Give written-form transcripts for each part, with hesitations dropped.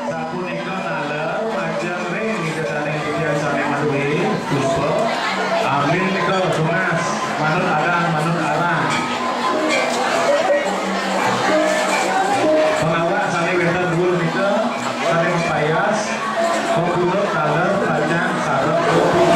Sapunika nalem majeng ring ketane biasane maduwe Puspa amin nika Mas manut arah pengawak sane wonten dhuwur nika sane payas pembuluk kaler panjang sarep kuping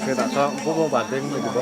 Kita tak buku batin itu juga.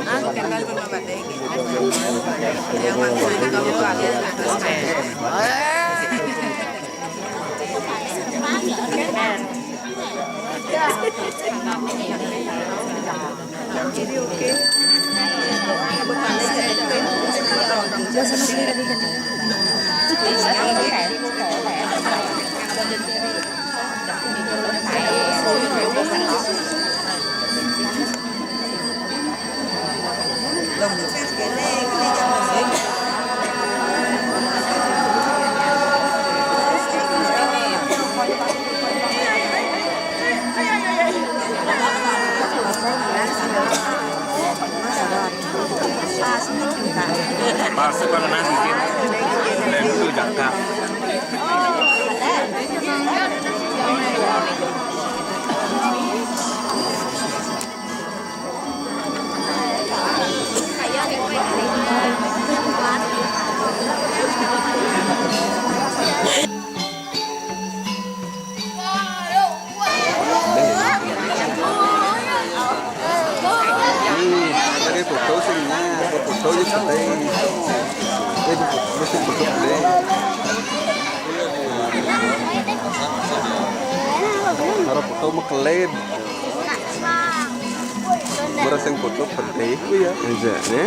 Pasok ka na natin. Dan itu jangka. Tadi foto sini, foto je sampai. Harap foto makled. Berasing foto penting ya. Exactly.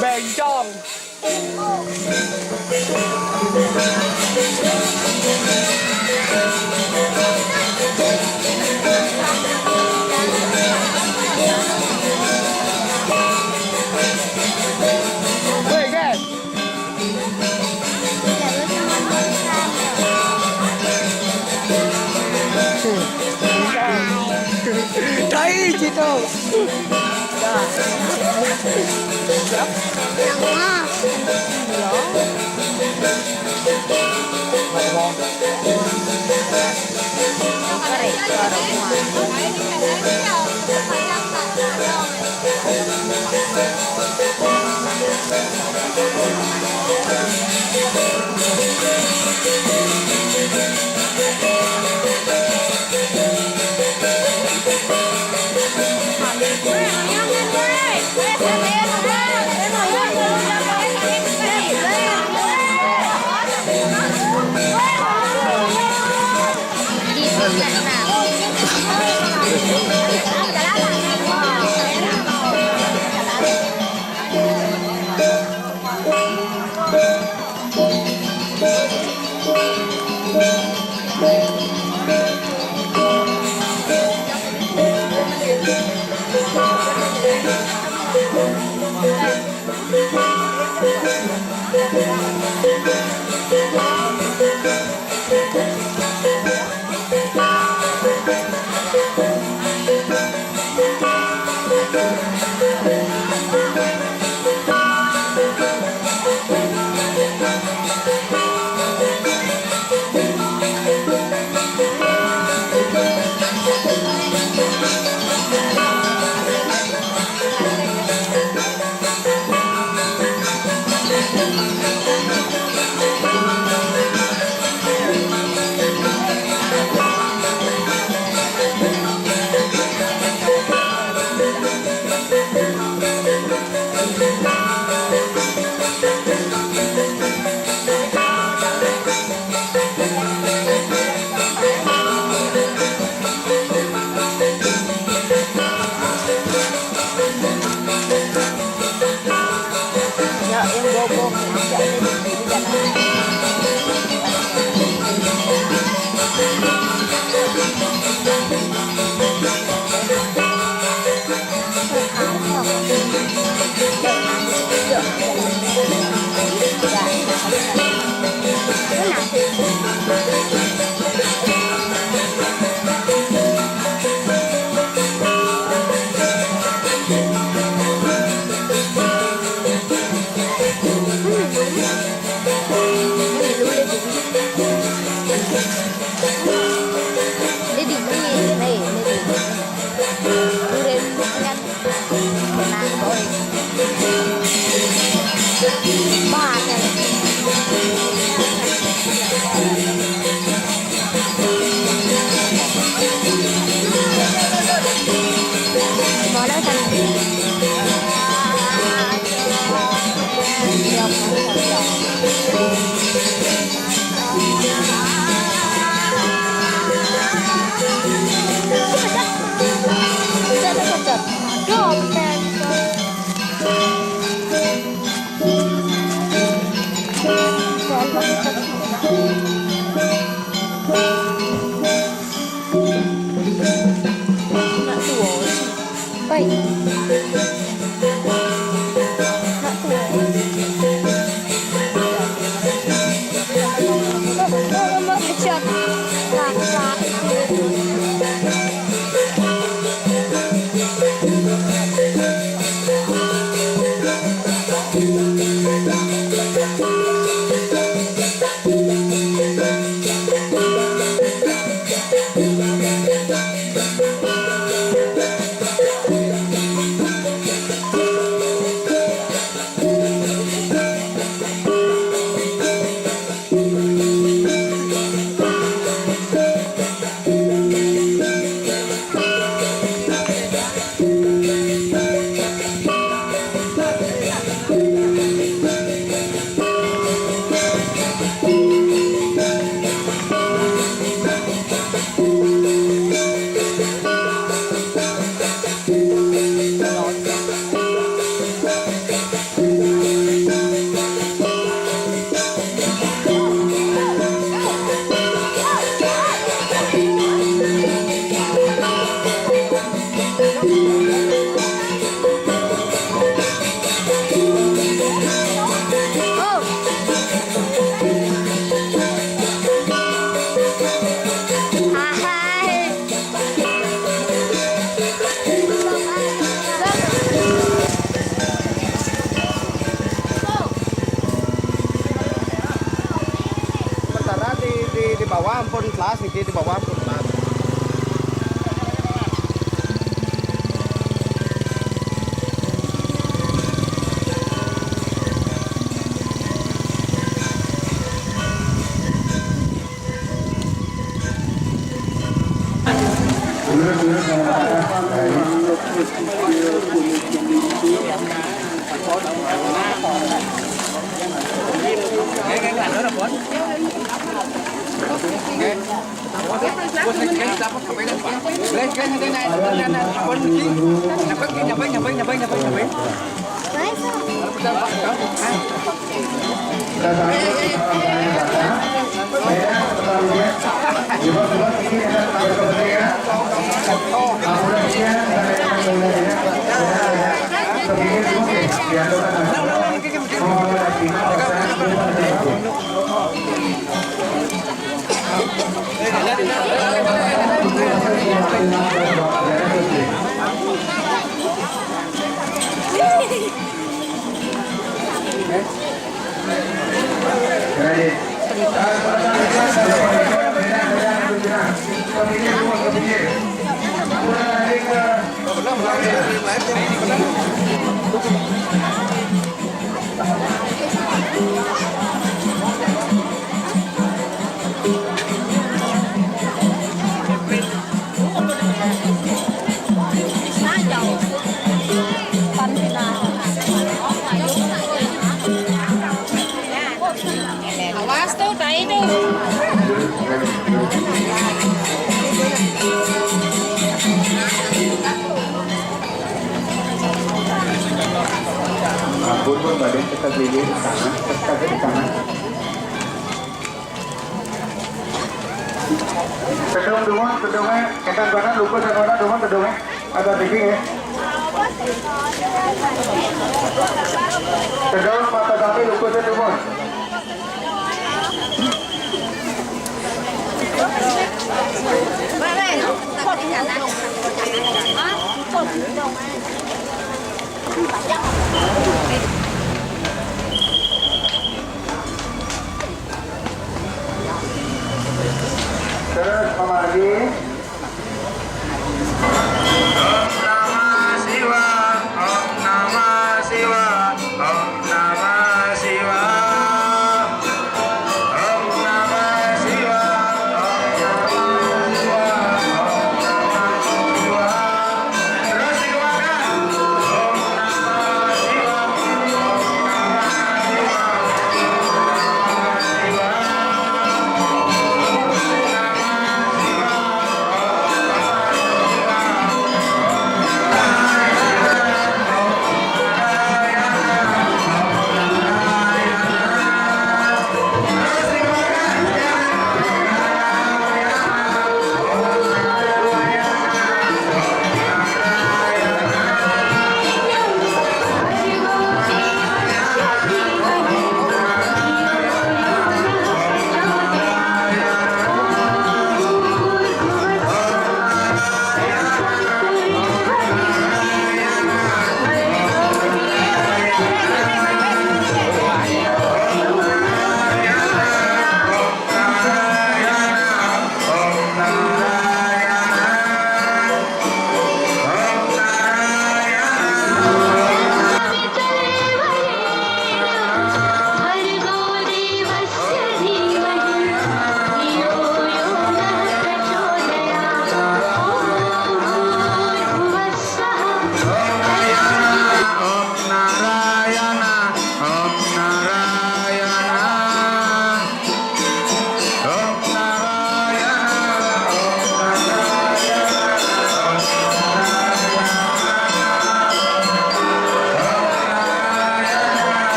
Bèn tròn. Đấy chị đâu. Thank you. bawah pun kelas di bawah pun kelas. Awas tuh, tadi tuh. Ampun pun badan kita beli di sana, kita di sana. Kedung dumun, kedungnya, kentan kanan, lupa sana dumun, kedungnya. Ada tinggi ya. Kedung mata kami lupa sana dumun. Terus memargi. Om Namah Siwa, Om Namah Siwa, Om Namah Siwa. Om Namah Siwa, Om Namah Siwa, Om Namah Siwa. Terus dikeluarkan.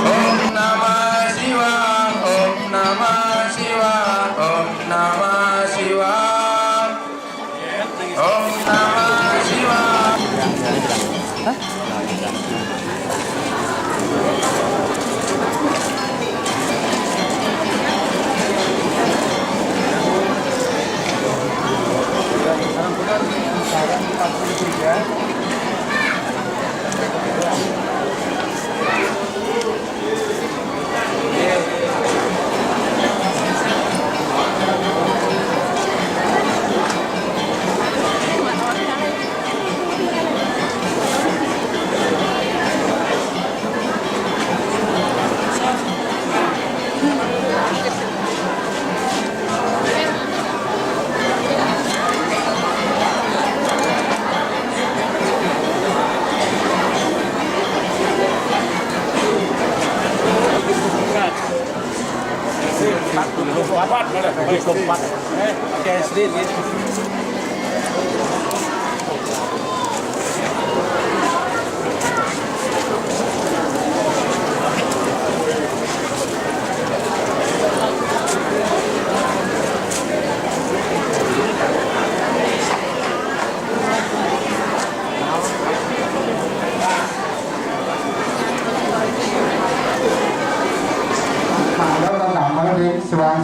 Om Namah Siwa, Om Namah Siwa, Om Namah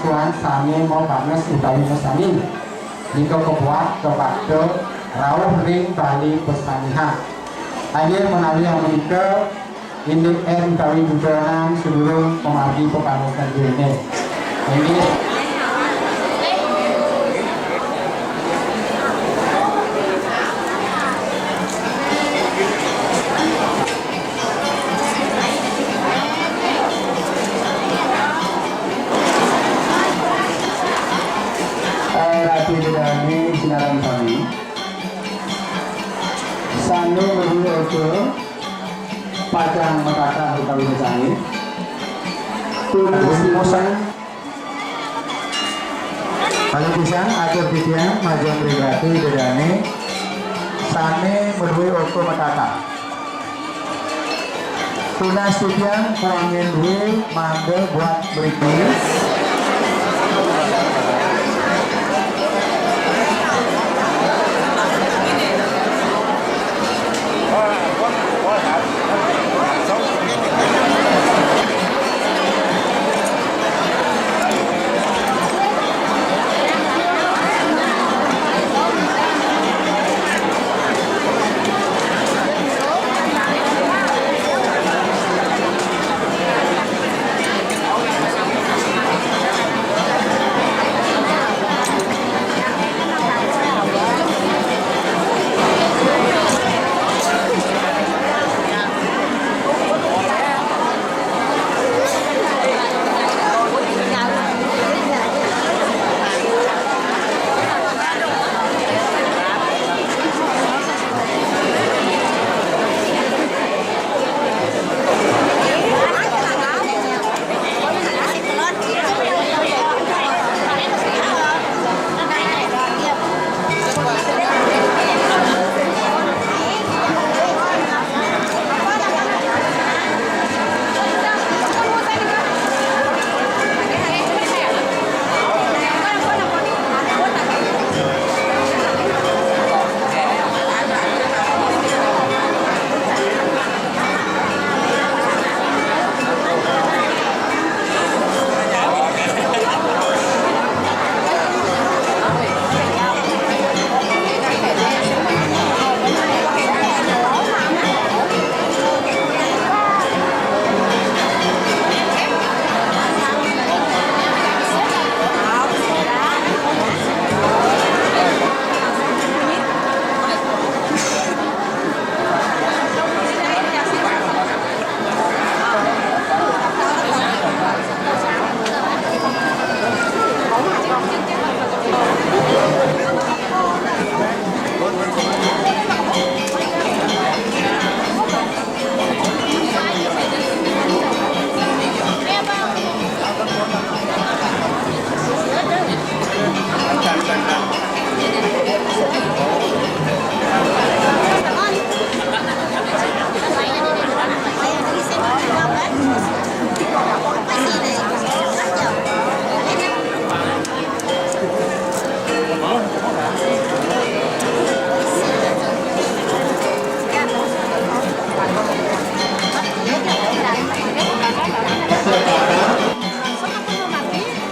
Suan sami mau panas utawi mesani jika kebuat kepada rawuh ring bali pesaniha akhir menawi yang menika indik utawi budanan seluruh pemargi pepanutan dene ini Rati Dedani Sinaran Kami Sanu Berdua Oke Pajang Makaka Hutawi Nesangi Tunas Timosan Paling pisang atur pikian Majang Rati Dedani Sane Berdua Oke Makaka Tunas pikian Kuangin Dwi Mangga buat berikut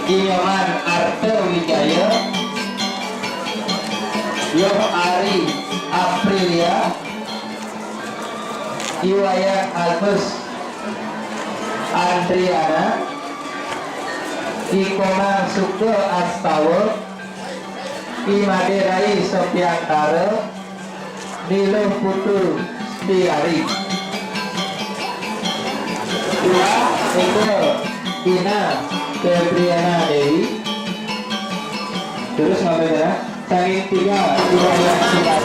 Yohan Arte Wijaya Yoh Ari Aprilia Iwayan Albus Andriana Ikona Suke Astawa Imaderai Sopiantara Nilo Putu Stiari Dua Eko Ina Febriana Dewi terus sampai ya saking tiga yang kita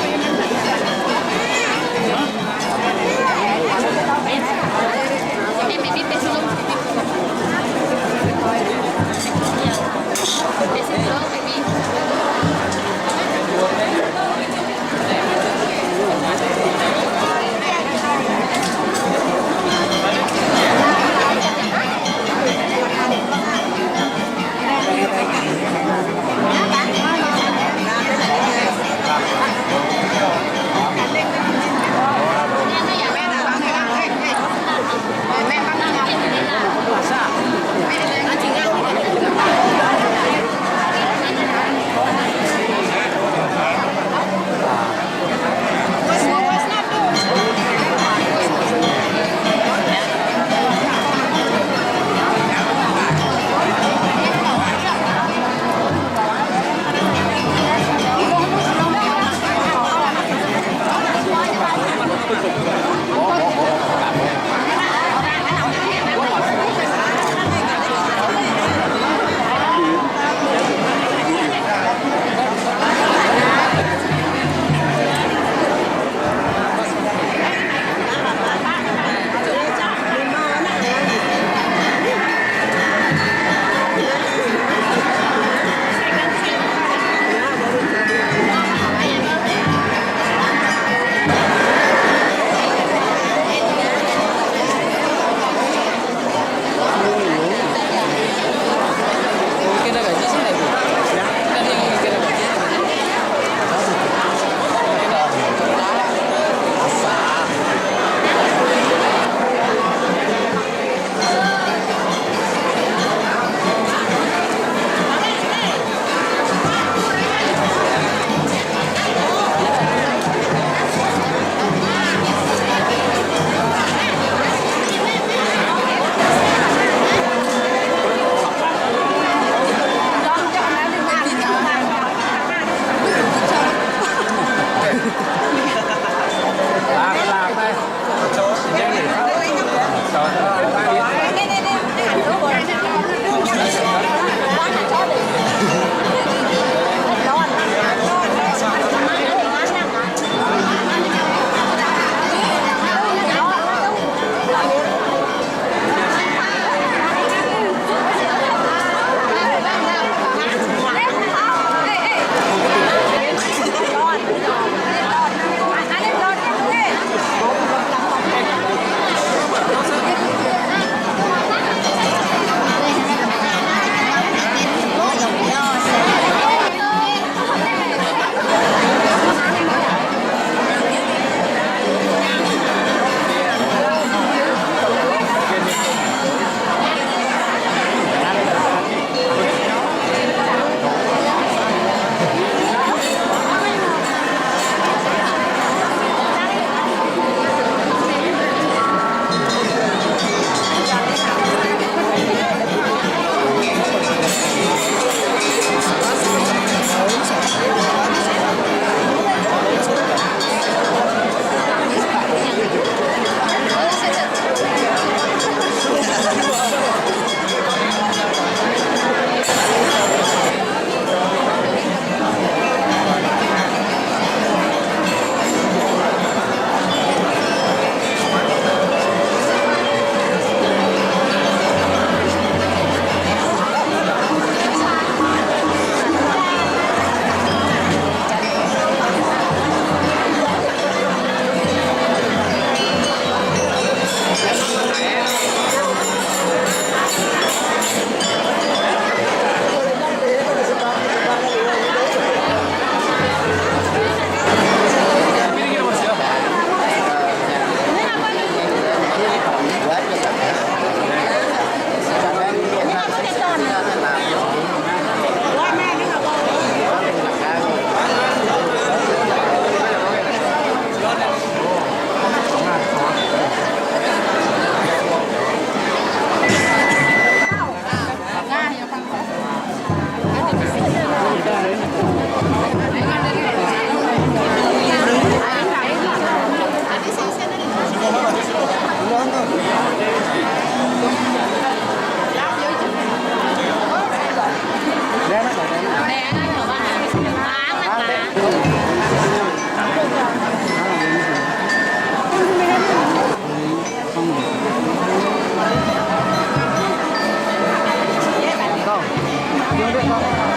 Bỏ mà, bỏ.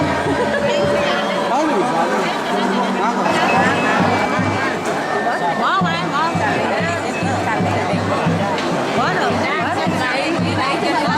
Bỏ rồi, đấy trên đó.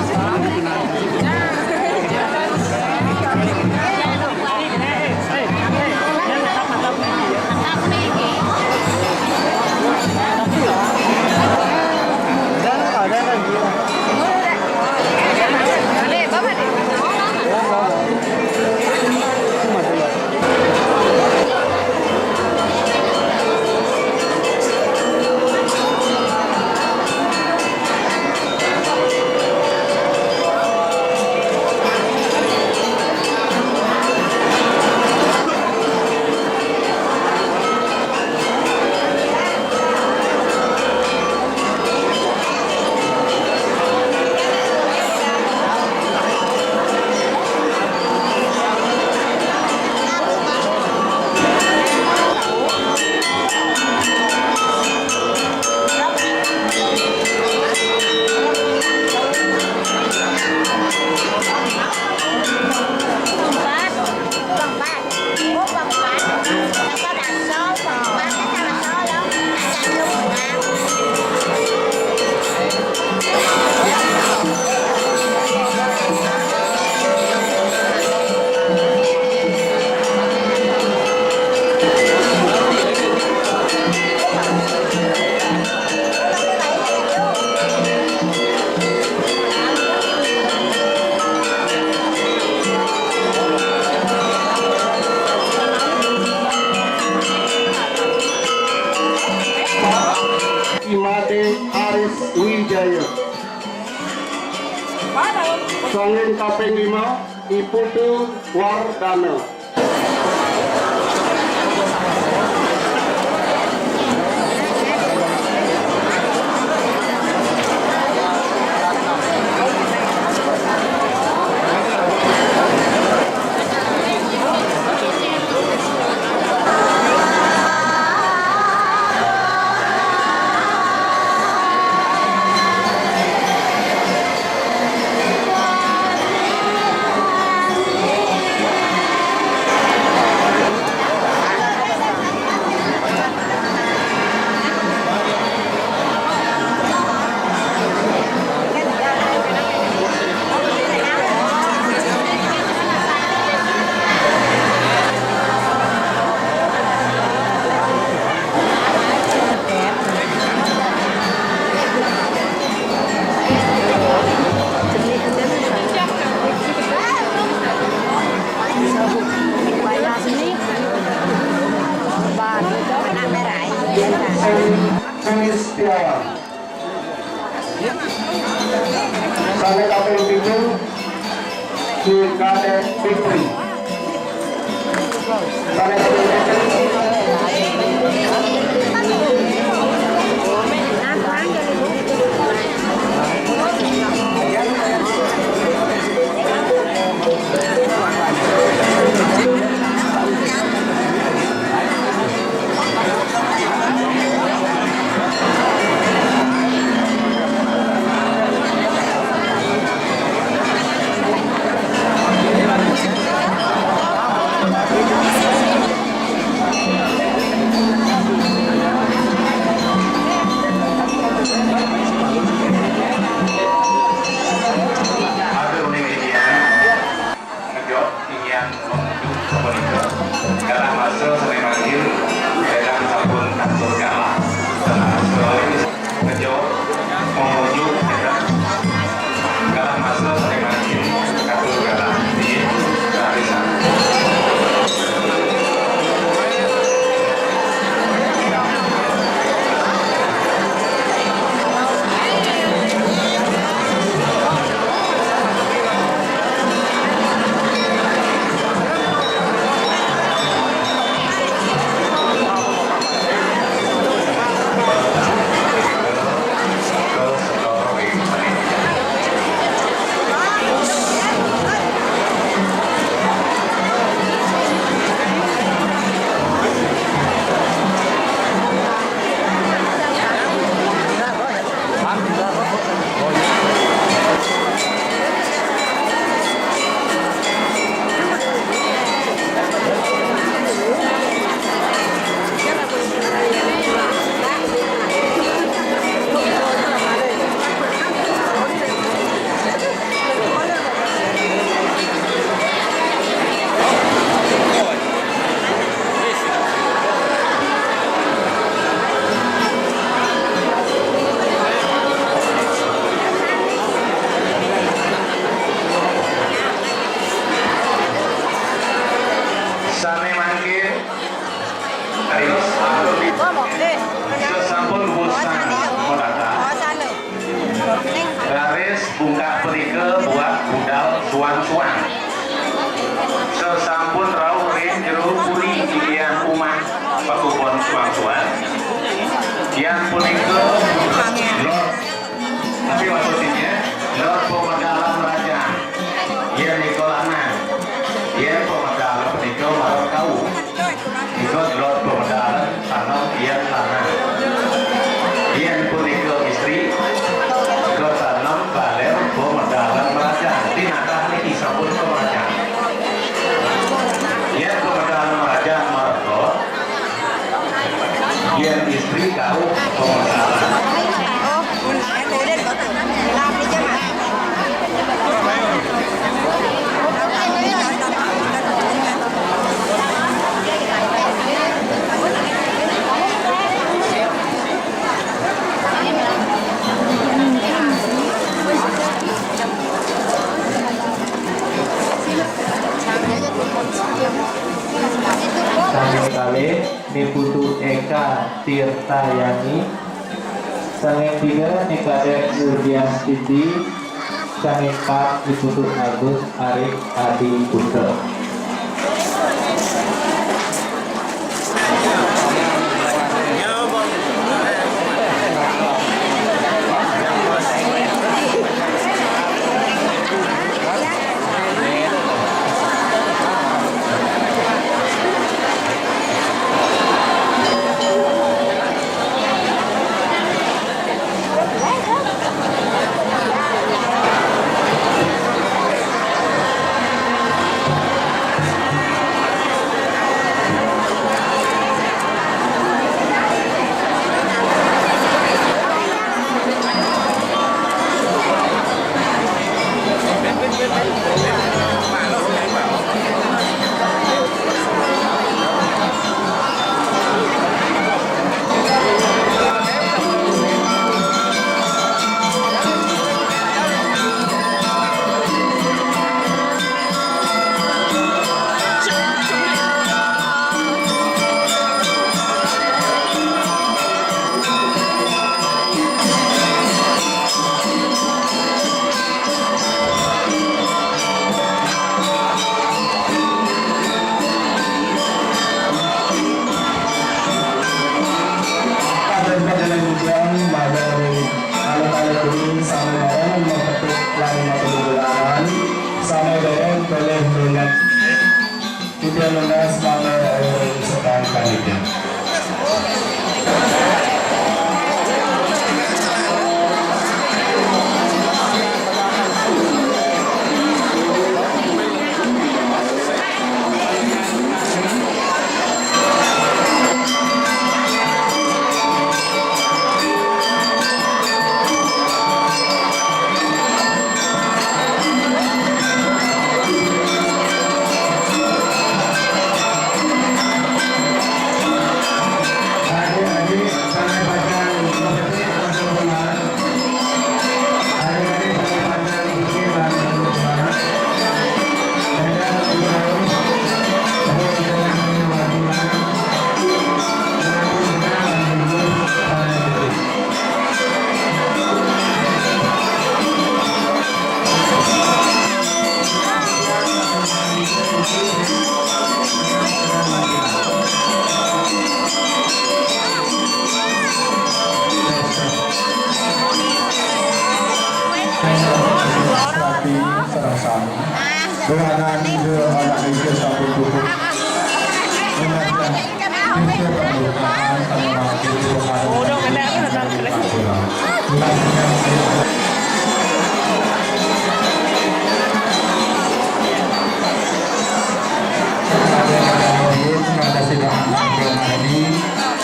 Imade Aris Wijaya. Sangin kaping 5 Iputu Wardana. Setiawan. Sangin kaping 7 Kade Fikri. Sangin Sane mangke Ayo sesampun bosan merata garis bungkak perike buat budal suan-suan sesampun rauh rin jeruk puri ikian umah pakubon suan-suan yang punike Lord tapi maksudnya Lord pemegalan raja yang Nikolana yang pemegalan punike marot kau ikut Lord pemegalan tanah yang tanah yang punike istri ke tanam baler pemegalan raja tinakah ini sabun raja yang pemegalan raja marot yang istri kau pemegalan kali Niputu Eka Tirtayani Sanging 3 Nikadek Urdian Siti Sanging 4 Niputu Agus Arif Adi Putra.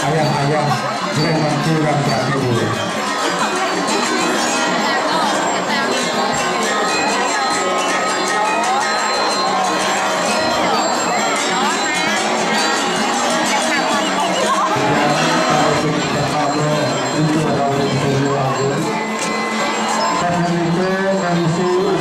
Ayah-ayah, kurang Terima kasih.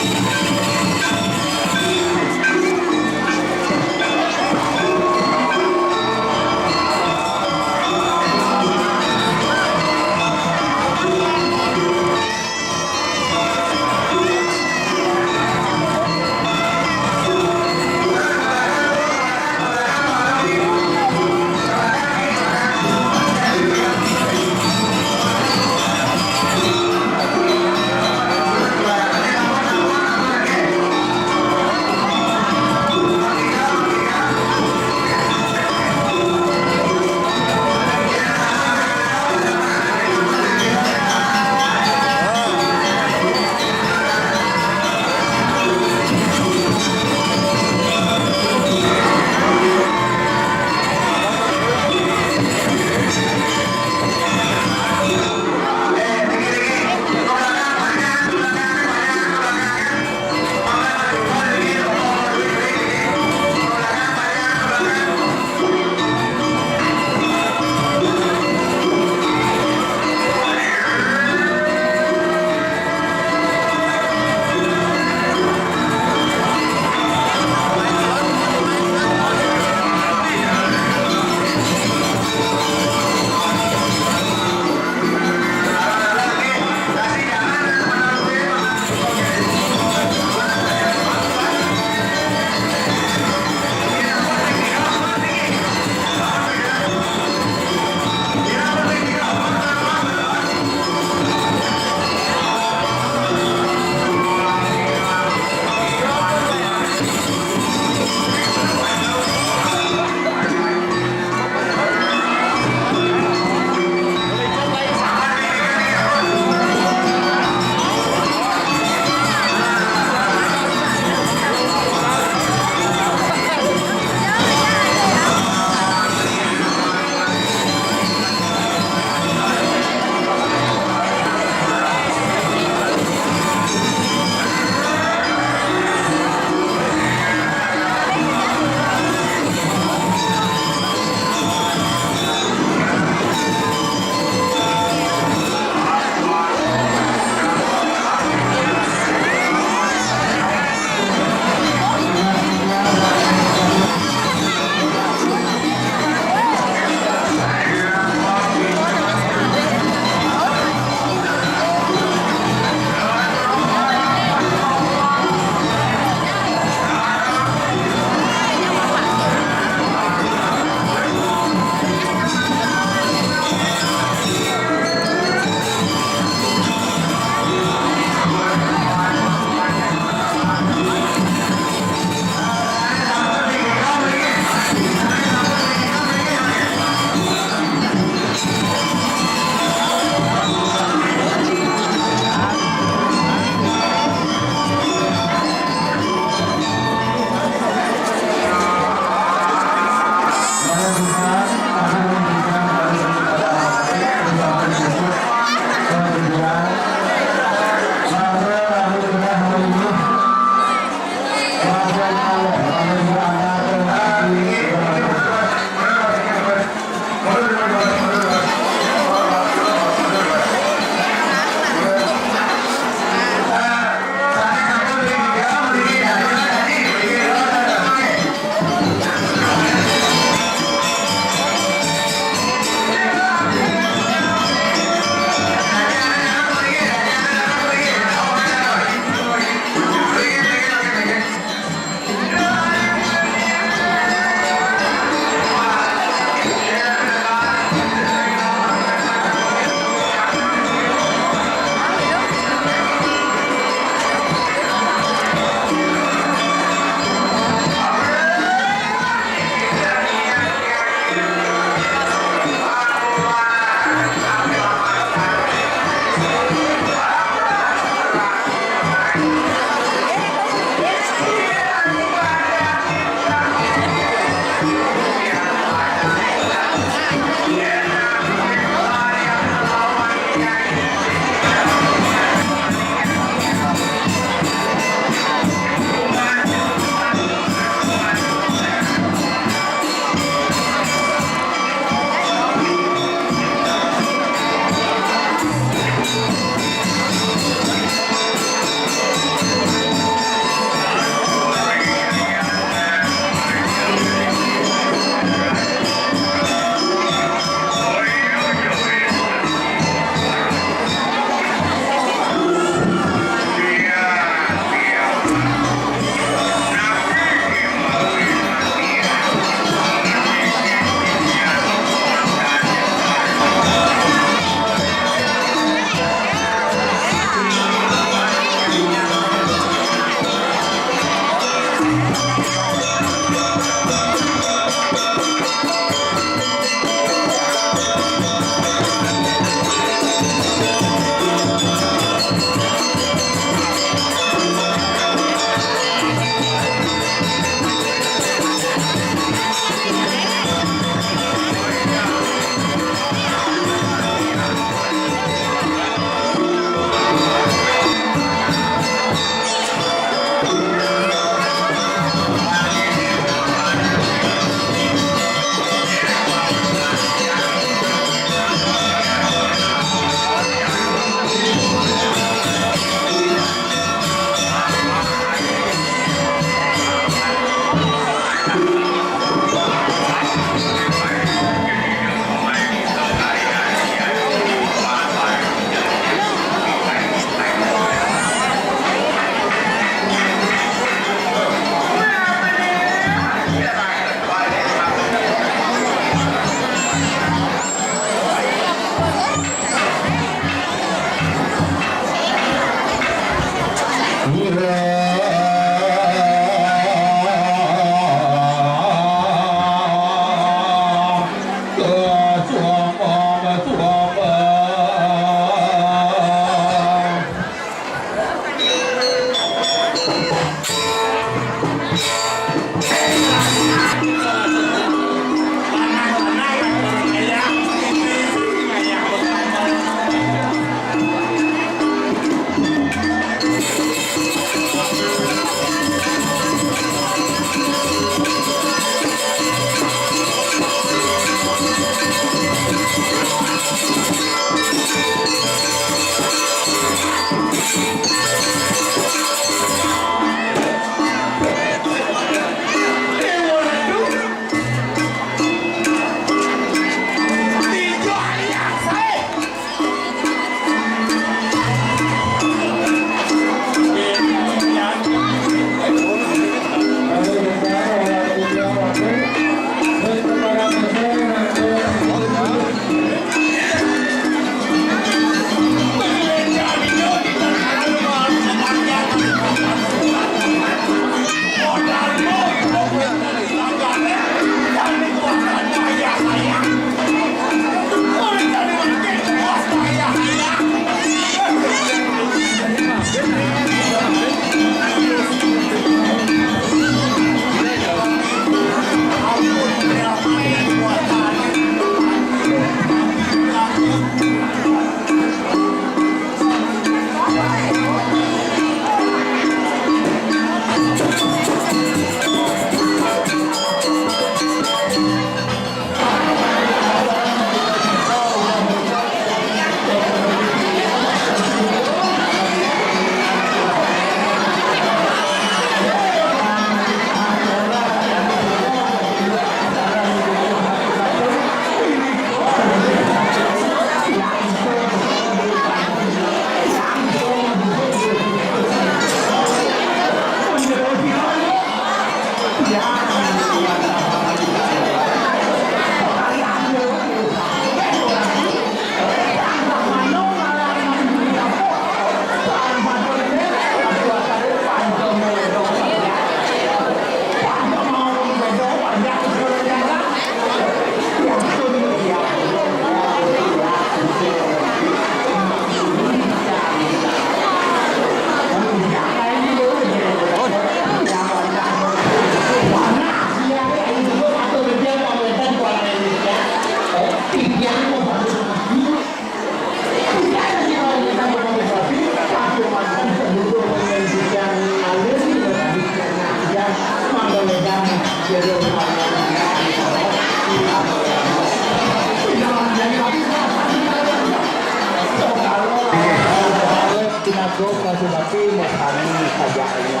Tinago kasi baki mo kami kajaannya.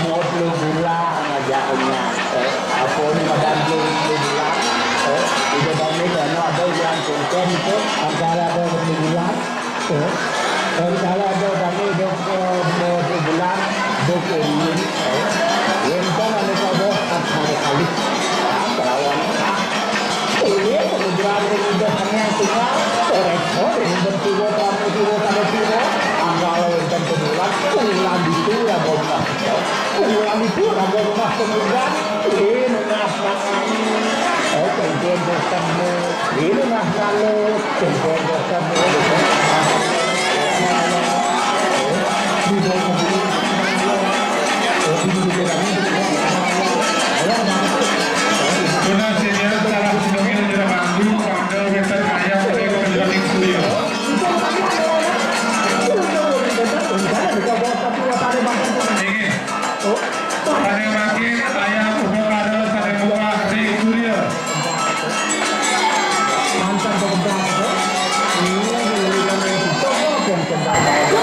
Mo lo gula ngajaannya. Apa ni madam lo gula. Ida dami kana ada yang konten itu antara ada bulan. Antara ada dami do bulan do ini. Yang kana ni kau antara kali. Kawan. Ini kemudian ini hanya tinggal rekod ini bertujuan pada tiga. Kalau yang kemudian pulang itu ya bomba, pulang itu ada rumah kemudian ini nafkahnya, kemudian bertemu ini nafkahnya, kemudian bertemu Una señal para la sinonimia de la bandú cuando está kaya pada kementerian Surya. Ini, pada makin ayah ubah pada muka di Surya. mantan pekerjaan ini yang dilakukan itu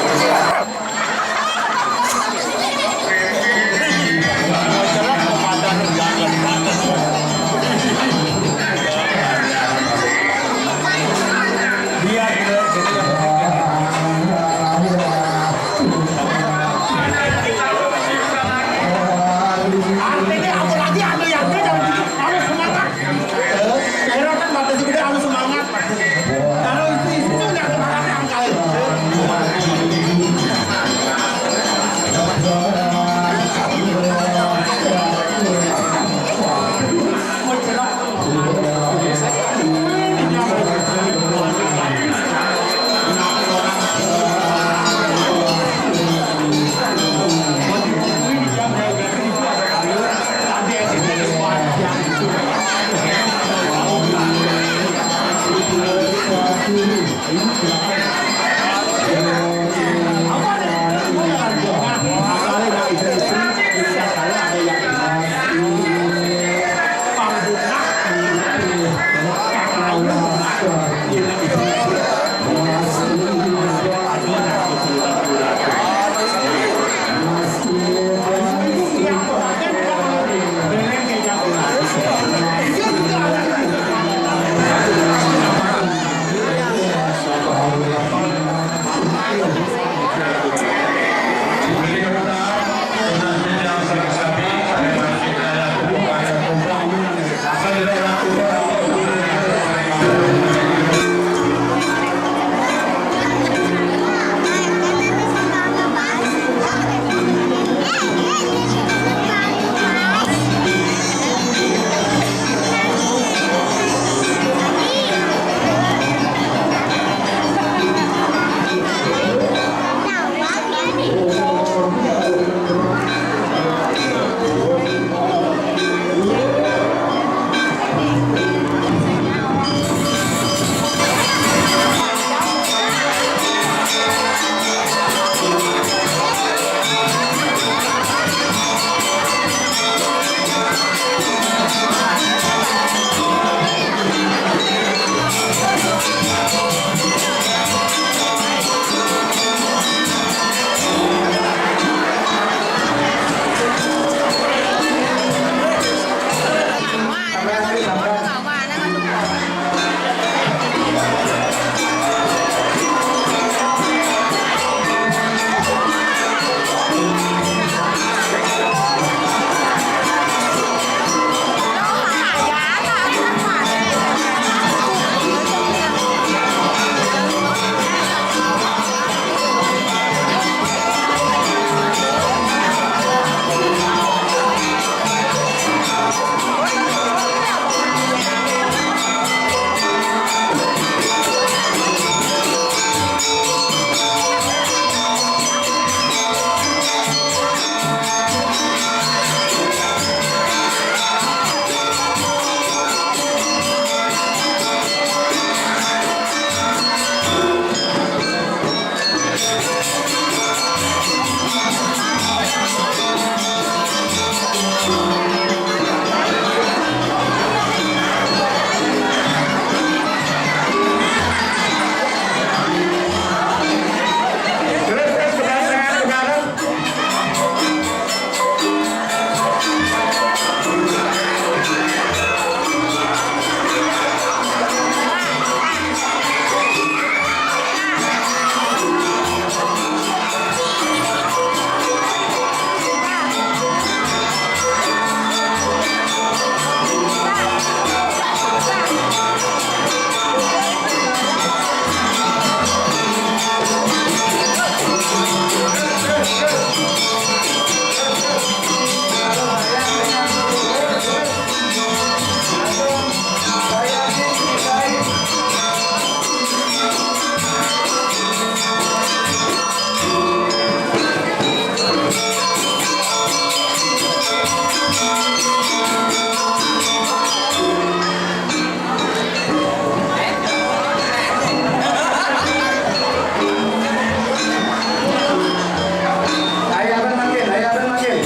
Ayaban makin, ayaban makin.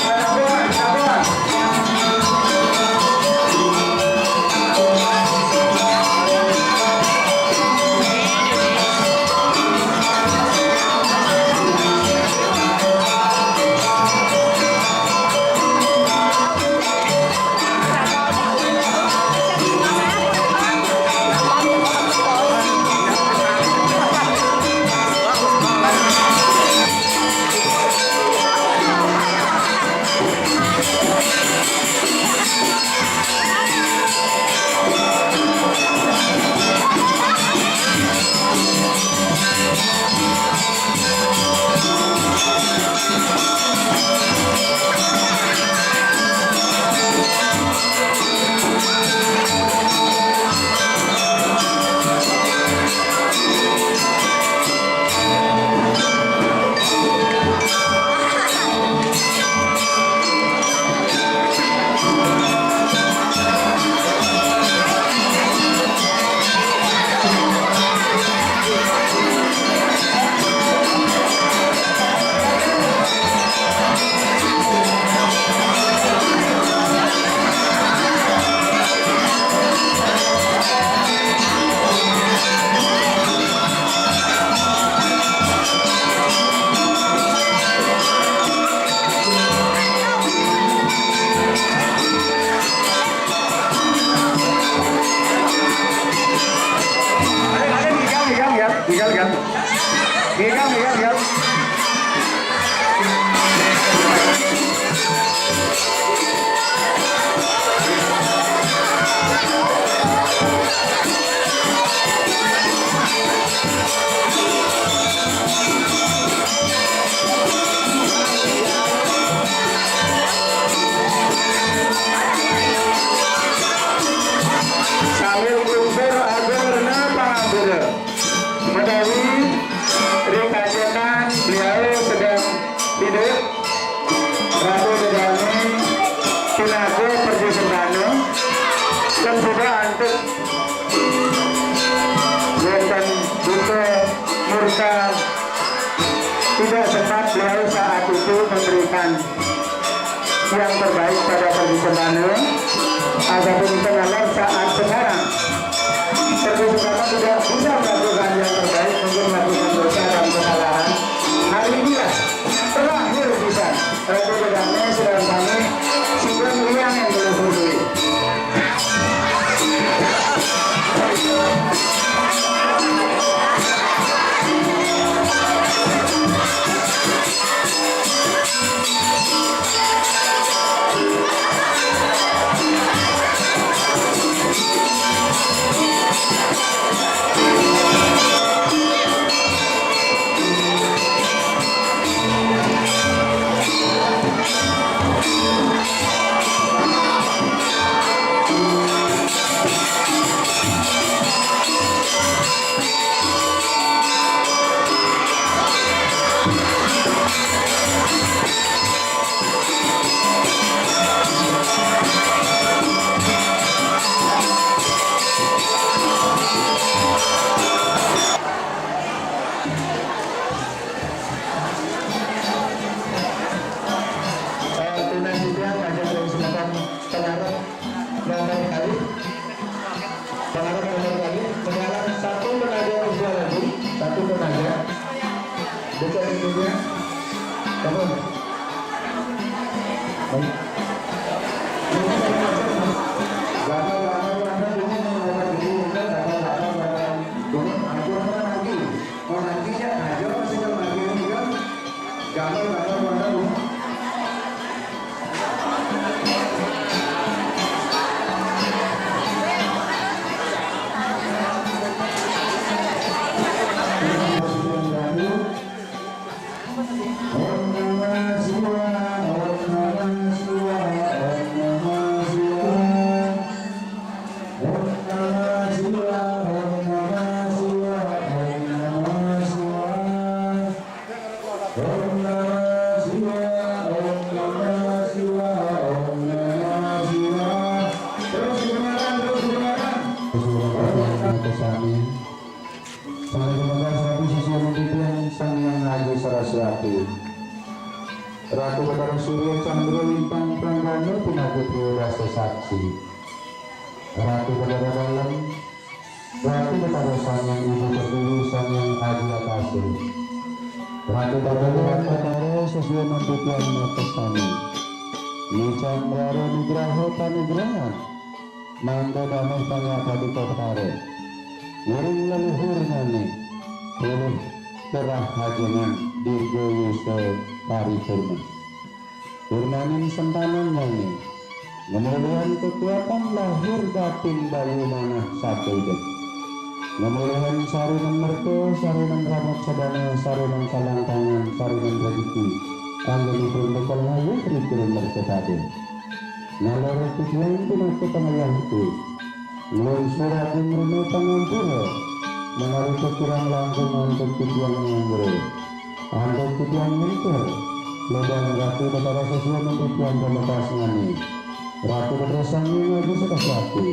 Ayaban, ayaban. Gigal. Sambil kumpul agarna pangambura. Menawi rekajanan beliau sedang hidup Ratu Dedane Tinago pergi sembano dan sudah antuk dan buka murka tidak sempat beliau saat itu memberikan yang terbaik pada pergi sembano. Adapun pengalar saat sekarang pergi sembano tidak bisa melakukan yang terbaik untuk melakukan dosa dan kesalahan. Hari inilah terakhir bisa Ratu Dedane sedang kami sudah melihat yang berhubungi. Ratu. Ratu Batara Surya Chandra Lintang Pranggana Pinagutri Rasa Saksi. Ratu Batara Dalam, Ratu Batara Sanyang Ibu Pertiwi Sanyang Adi Akasi. Ratu Batara sesuai nantikan Matastani. Nicandara Nugraha Panugraha Mangga Damai Pangyakadi Kotare. Wiring leluhur nani Puluh terah hajangan Dirgo Yusto Paripurna. Purnanin sentanan nani Ngemulihan kekuatan lahir batin bayu manah satu dek. Ngemulihan sarunan merko, sarunan ramat sadana, sarunan kalangkangan, sarunan rezeki. Anggenipun bekal hayu rituran merko tadi. Nalor tujuan pinatu pengayah itu. Ngelun surat yang pangampura. Menaruh kekurang langsung untuk tujuan mengambil. Untuk tujuan mentor. Ledang Ratu Batara sesuai tujuan pelepas ngani. Ratu Batara Sangyu ngaji sekas Ratu.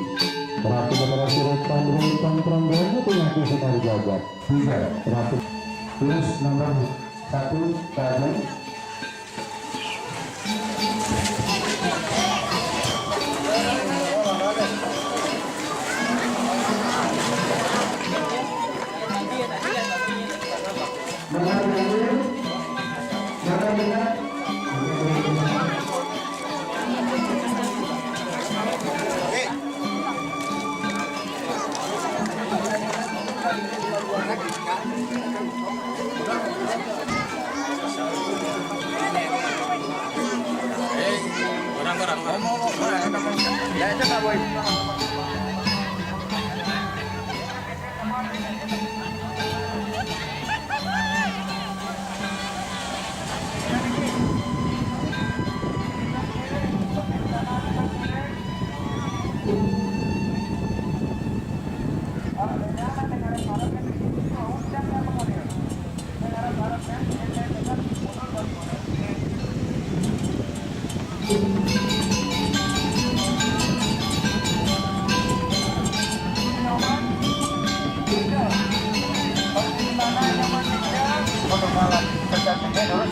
Ratu Batara Surat Pandrung Pranggana Pinatu Sinar Jagat. 3. Ratu plus nomor 1 Kajang. Ya itu Kak Boy.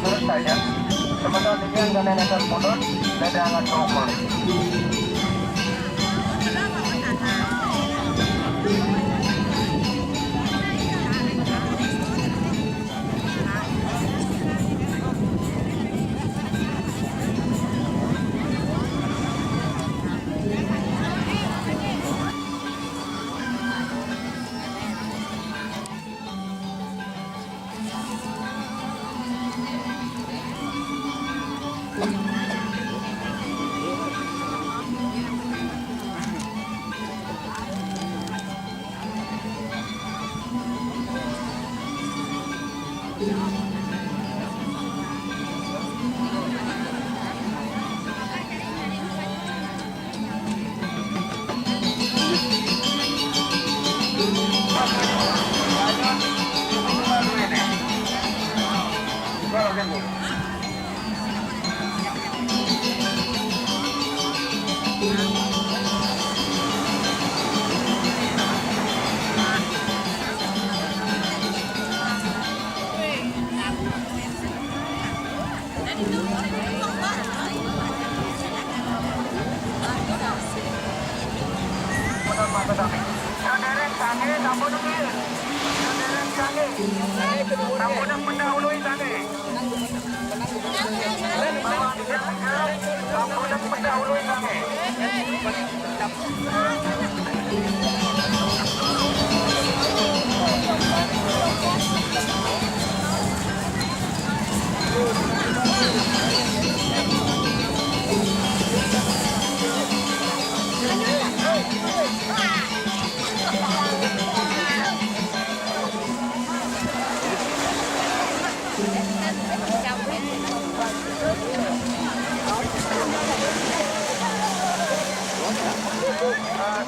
Lurus saja. Sementara demikian kalian akan mundur dan jangan terukur.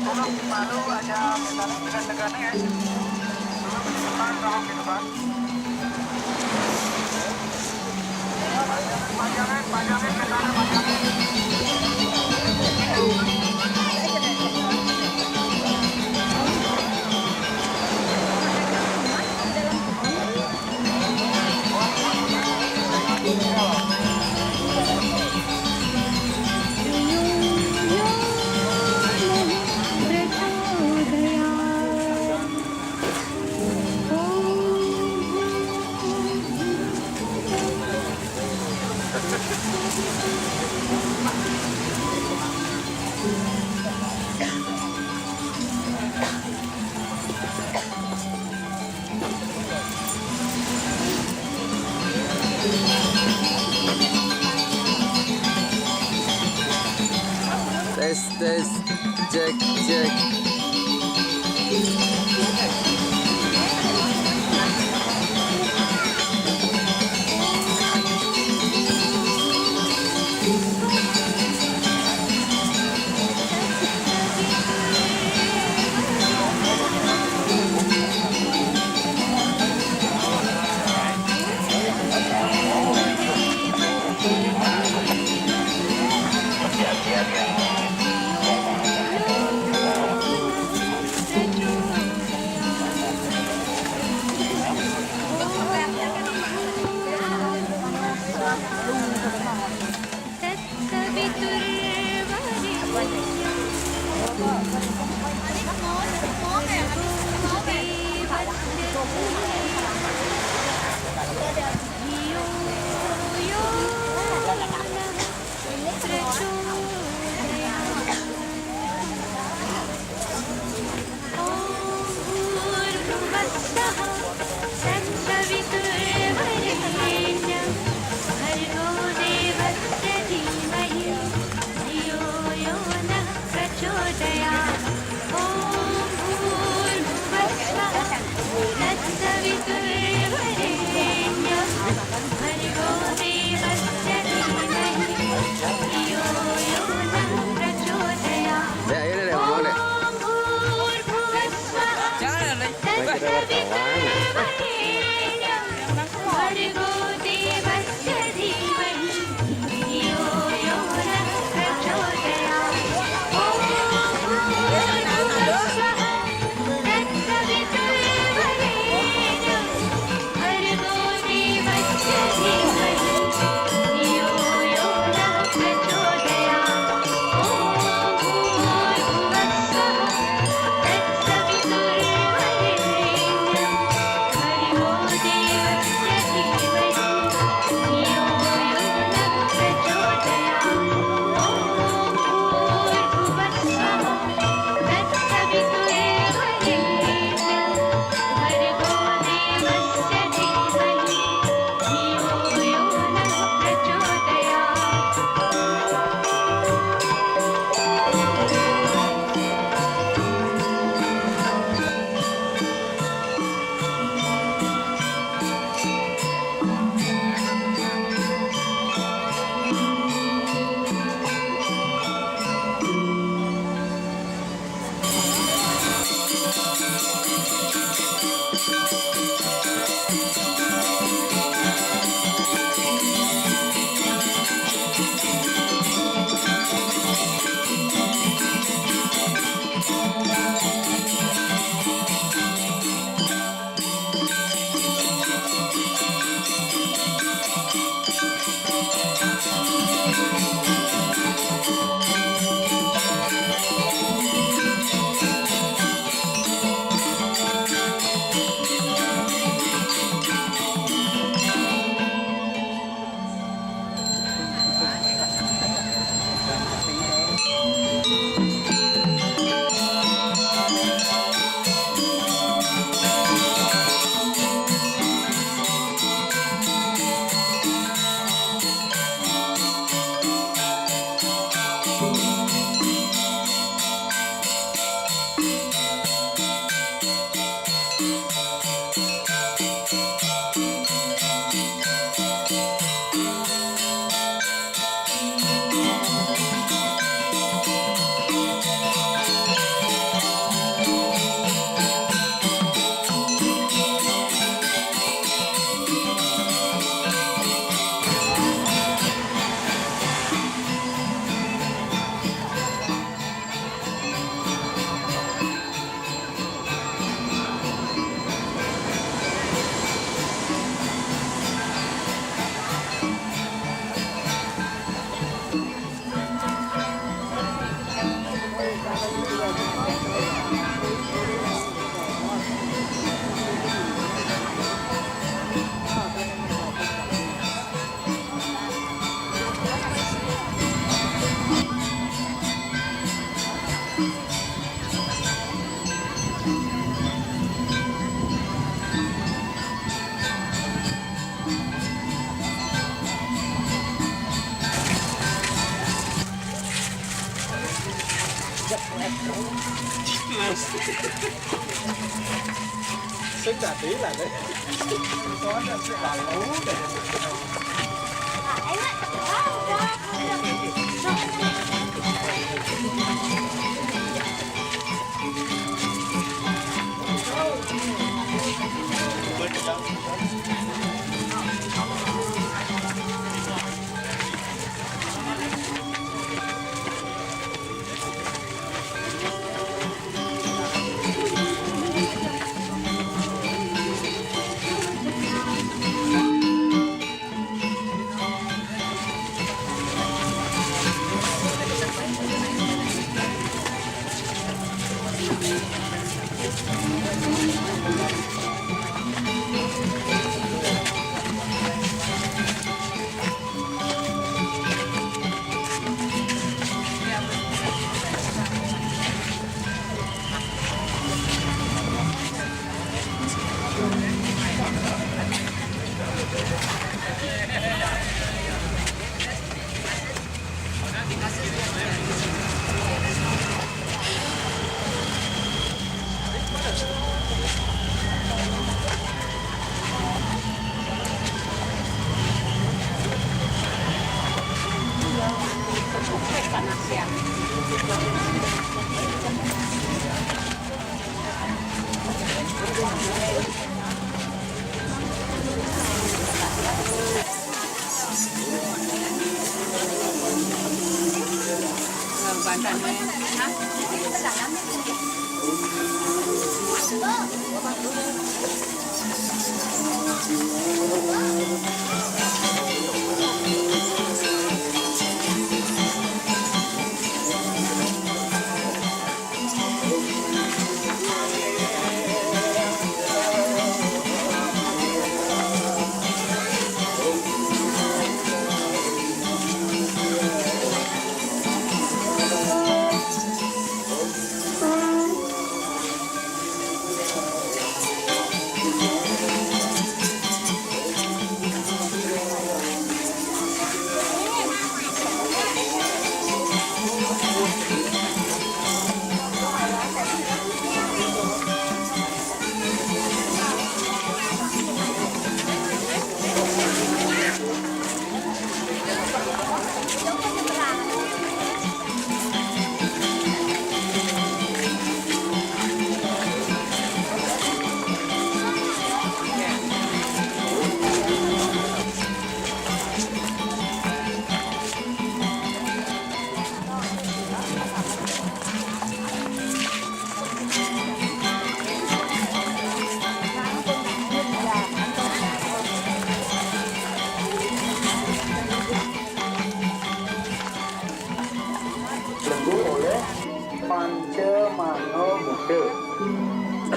Tolong malu aja dengan negara ya. Tolong gitu Pak. Panjangin ke sana, panjangin. tes cek cek. प्रचोदयात्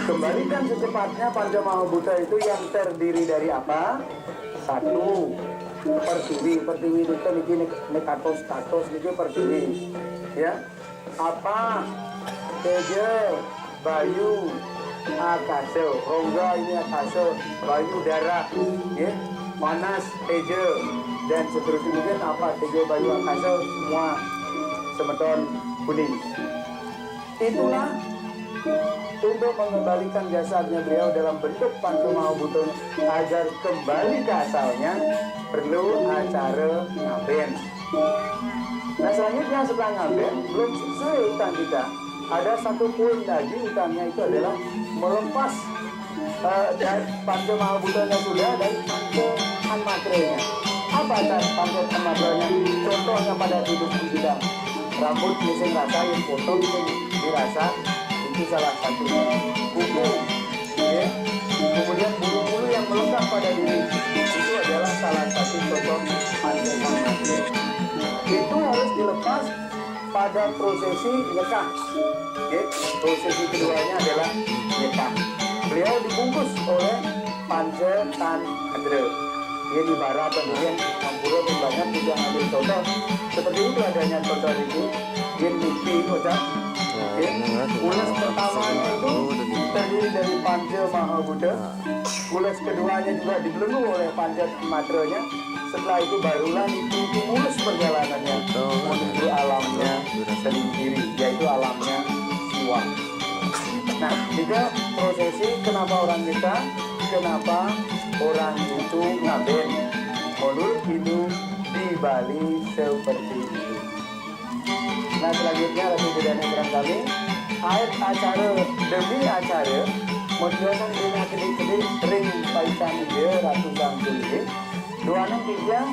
Kembalikan secepatnya Pancamahabhuta itu yang terdiri dari apa? Satu, pertiwi. Pertiwi itu niki nekatos niki pertiwi. Ya. Apa? Teja, bayu, akasa. Rongga ini akasa, bayu darah. Ya. Panas, teja, dan seterusnya kan apa? Teja, bayu, akasa semua semeton kuning. Itulah untuk mengembalikan jasadnya beliau dalam bentuk Pancamahabhuta agar kembali ke asalnya perlu acara ngaben. Nah selanjutnya setelah ngaben belum selesai utang kita. Ada satu poin lagi utangnya itu adalah melepas Pancamahabhutanya sudah dari pancahan materinya. Apa pancahan materinya? Contohnya pada hidup kita rambut mising rasa yang potong dirasa itu salah satunya. Kuku, ya. Kemudian bulu-bulu yang melekat pada diri itu adalah salah satu contoh pancaman. Itu harus dilepas pada prosesi nikah. Ya. Prosesi keduanya adalah nikah. Beliau dibungkus oleh Pancetan Adre. Dia di barat kemudian Ampura banyak juga ambil contoh. Seperti itu adanya contoh itu. Dia mimpi kocak. Ulas pertamanya itu terdiri dari Pancamahabhuta. Ulas keduanya juga dibelenggu oleh Pancamatranya. Setelah itu barulah itu mulus perjalanannya menuju alamnya sendiri, yaitu alamnya Jawa. Nah, juga prosesi kenapa orang kita, kenapa orang itu ngaben, menurut itu di Bali seperti itu. Nah, selanjutnya Ratu Bidana barangkali ayat acara demi acara menjelaskan dina kedik-kedik ring paitan dia Ratu Sangkul ini duanang tiang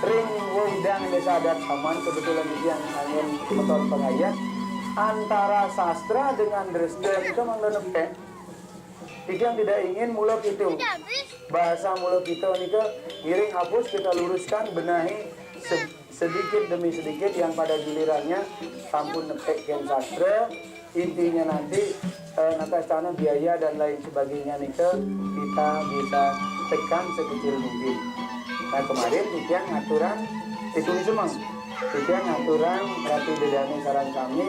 ring wedang desa adat Saman kebetulan tiang angin motor pengayat antara sastra dengan dresden itu menglenepkan tiang tidak ingin muluk itu bahasa muluk kita ini ke ngiring hapus kita luruskan benahi sedikit demi sedikit yang pada gilirannya sampun nepek gen sastra intinya nanti natacana biaya dan lain sebagainya nih ke kita bisa tekan sekecil mungkin. Nah kemarin tiang aturan ditulis semang tiang aturan Ratu Bidana saran kami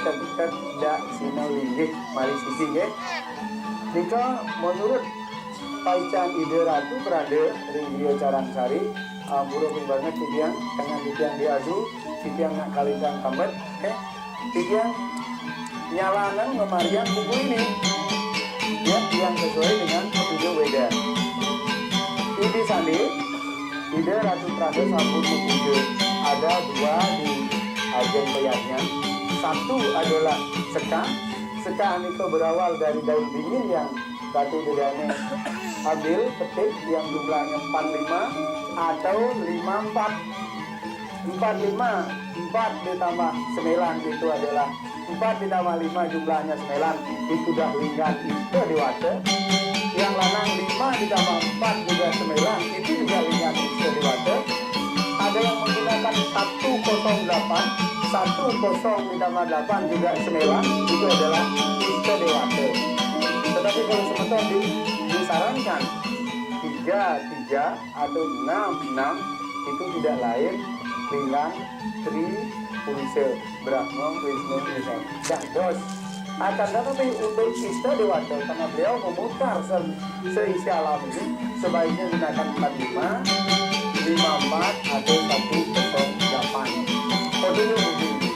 tetap dak sinawinggih mari sisi ya. Nika menurut Paican ide Ratu berada Ringgio Carangsari buruk banget tiang dengan tiang diadu tiang nak kalikan kambat tiang nyalanan ngemarian buku ini ya yang sesuai dengan petunjuk Weda. Ide sandi ide Ratu Prada Sampun Buku ada dua di agen peyatnya. Satu adalah seka itu berawal dari daun dingin yang Ratu Bidana ambil petik yang jumlahnya 45 atau 54 ditambah 9 itu adalah 4 ditambah 5 jumlahnya 9 itu dah linggan itu dewasa. Yang lanang 5 ditambah 4 juga 9 itu juga linggan itu dewasa. Ada yang menggunakan 108 10 ditambah 8 juga 9 itu adalah itu dewasa. Tetapi kalau sebentar disarankan 3 atau 6 itu tidak lain linggan Tri Purisa Brahma Wisnu Krishna. Dah dos. Akan tetapi untuk Ista Dewata karena beliau memutar seisi alam ini sebaiknya gunakan 45, 54 atau 108. Kodenya begini.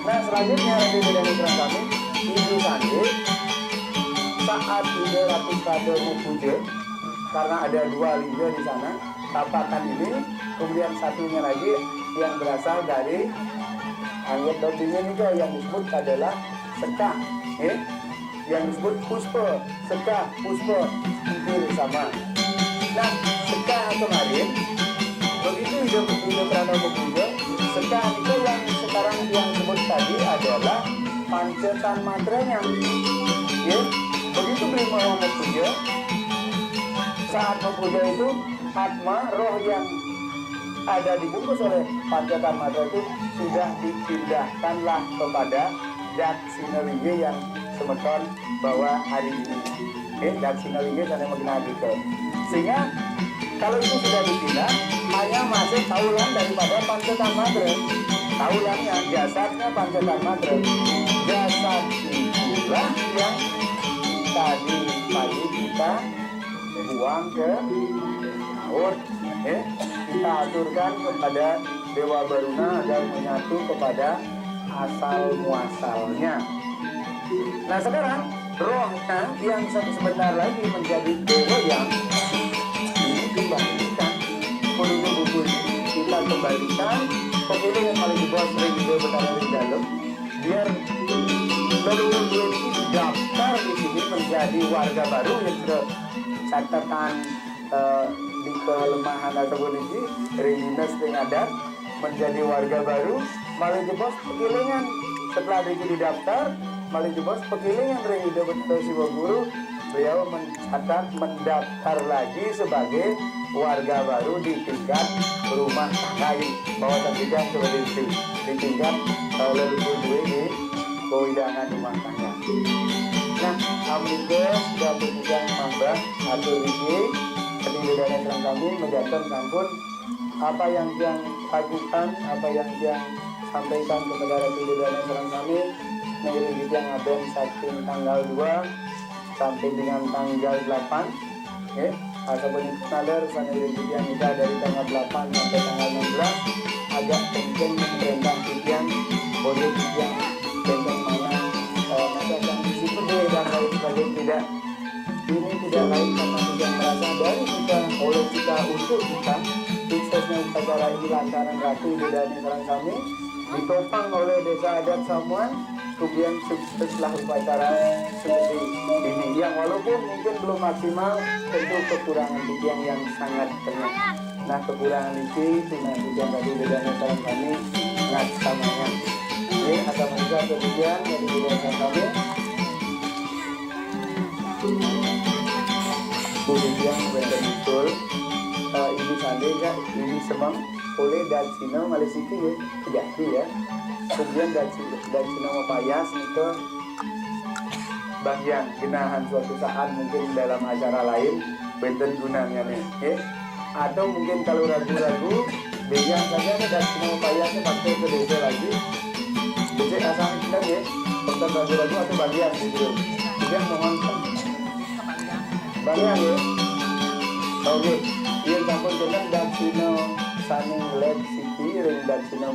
Nah selanjutnya Ratu Bidana Serang kami Ibu Sandi saat ide Ratu Prada Mupuja karena ada dua lingga di sana tapakan ini kemudian satunya lagi yang berasal dari anggap daun dingin juga yang disebut adalah seka yang disebut puspa seka puspa hampir sama. Nah seka kemarin begitu ide Prada Mupuja seka itu yang sekarang yang disebut tadi adalah pancetan matranya begitu beli mau Mupuja saat Mupuja itu atma roh yang ada dibungkus oleh pancetan matra itu sudah dipindahkanlah kepada Dat Sinalingge yang semeton bahwa hari ini Dat Sinalingge sana mengenal gitu. Sehingga kalau itu sudah dipindah hanya masih taulan daripada pancetan matra. Taulannya jasadnya pancetan matra. Jasad itulah yang tadi pagi kita buang ke laut. Kita aturkan kepada Dewa Baruna agar menyatu kepada asal muasalnya. Nah sekarang rohnya yang sebentar lagi menjadi dewa yang ini kembalikan penduduk buku ini kita kembalikan pemilih yang paling di bawah sering juga berada di dalam biar leluhur ini daftar di sini menjadi warga baru yang sudah catatan di kelemahan atau kondisi Redinas Pengadat menjadi warga baru malah jebos pekilingan setelah itu didaftar malah jebos pekilingan Redinas Siwa Guru beliau mencatat mendaftar lagi sebagai warga baru di tingkat rumah tangga bahwa tidak seperti itu di tingkat leluhur dua di kewidangan rumah tangga. Nah, Amerika sudah berpegang mambah atau ini Ratu Bidana Serang kami menjatuhkan sampun apa yang lakukan, apa yang sampaikan kepada Ratu Bidana Serang kami mengiringi yang aben saking tanggal 2 sampai dengan tanggal 8 ataupun nadar sana yang kita dari tanggal 8 sampai tanggal 16 agak penting memerintah tiang boleh tiang benteng mana masakan isi pede dan lain sebagainya. Tidak, ini tidak lain karena tidak merasa dari kita, oleh kita, untuk kita. Suksesnya upacara ini lantaran Ratu Bidadari Karangkami ditopang oleh Desa Adat Samuan. Kemudian sukseslah upacara seperti ini, yang walaupun mungkin belum maksimal, tentu kekurangan Bujang yang sangat banyak. Nah, kekurangan itu dengan Bujang Ratu Bidadari Karangkami sangat samanya. Ini akan menjadi kemudian dari Bidadari Karangkami. Bujang betul. Ini sandega, ini semang oleh dan Cina Malaysia ya, jadi ya. Kemudian dan Cina Mapayas itu bagian genahan suatu saat mungkin dalam acara lain benten gunanya nih, atau mungkin kalau ragu-ragu bilang saja nih dan Cina Mapayasnya pakai ke desa lagi, jadi asal kita ya, tentang ragu-ragu atau bagian gitu. Kemudian mohon bagian ya, oke. Ia sampun jeneng dan Cina saning led siki ring dan Cina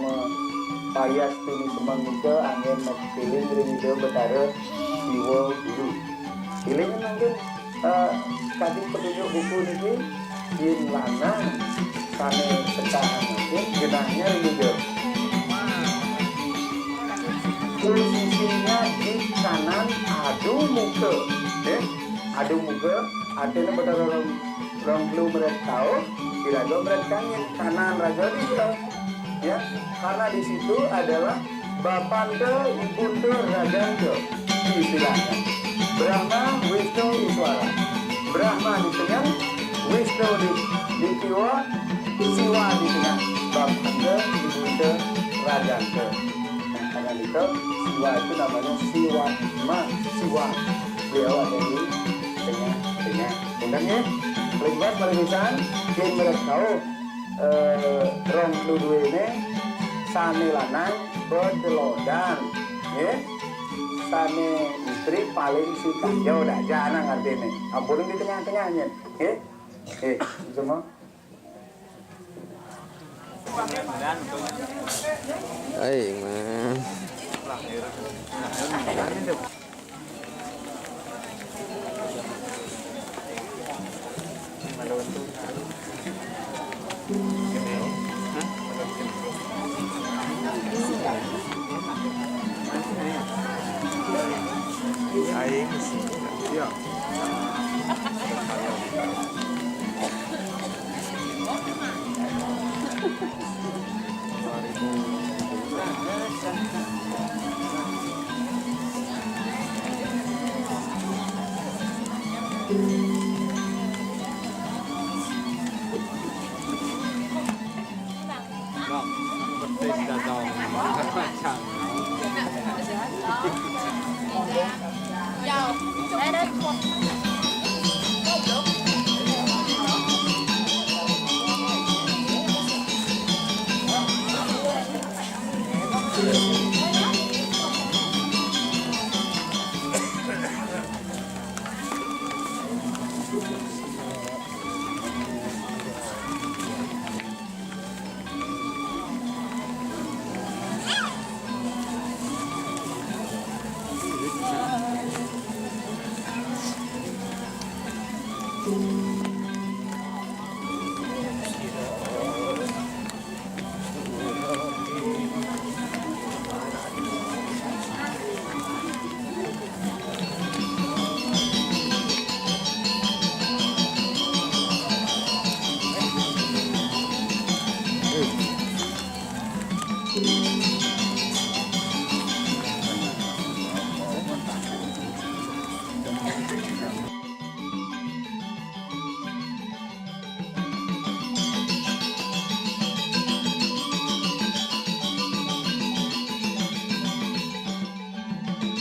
payas tuni semang nika angin makilin ring ide betara siwa guru. Pilih mungkin tadi petunjuk buku ini yin lanang kane secahan mungkin genahnya ring ide. Posisinya di kanan adu muka, adu muka artinya betara orang belum mereka tahu, raja mereka kanan raja dia, ya, karena di situ adalah bapanda, ibunda, rajanda, istilahnya. Brahma, Wisnu, Iswara. Brahma di tengah, Wisnu di kiwa, Siwa di tengah. Bapanda, ibunda, rajanda. Nah, karena itu Siwa itu namanya Siwa, Siwa. Beliau ada di tengah. Undangnya. Lebat pariwisan, yang mereka tahu rong dua ini sane lanang berdelodan, ya, sane istri paling suka jauh dah jangan artinya, ampun di tengah-tengahnya, ya, semua. Ay, man.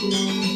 Thank you.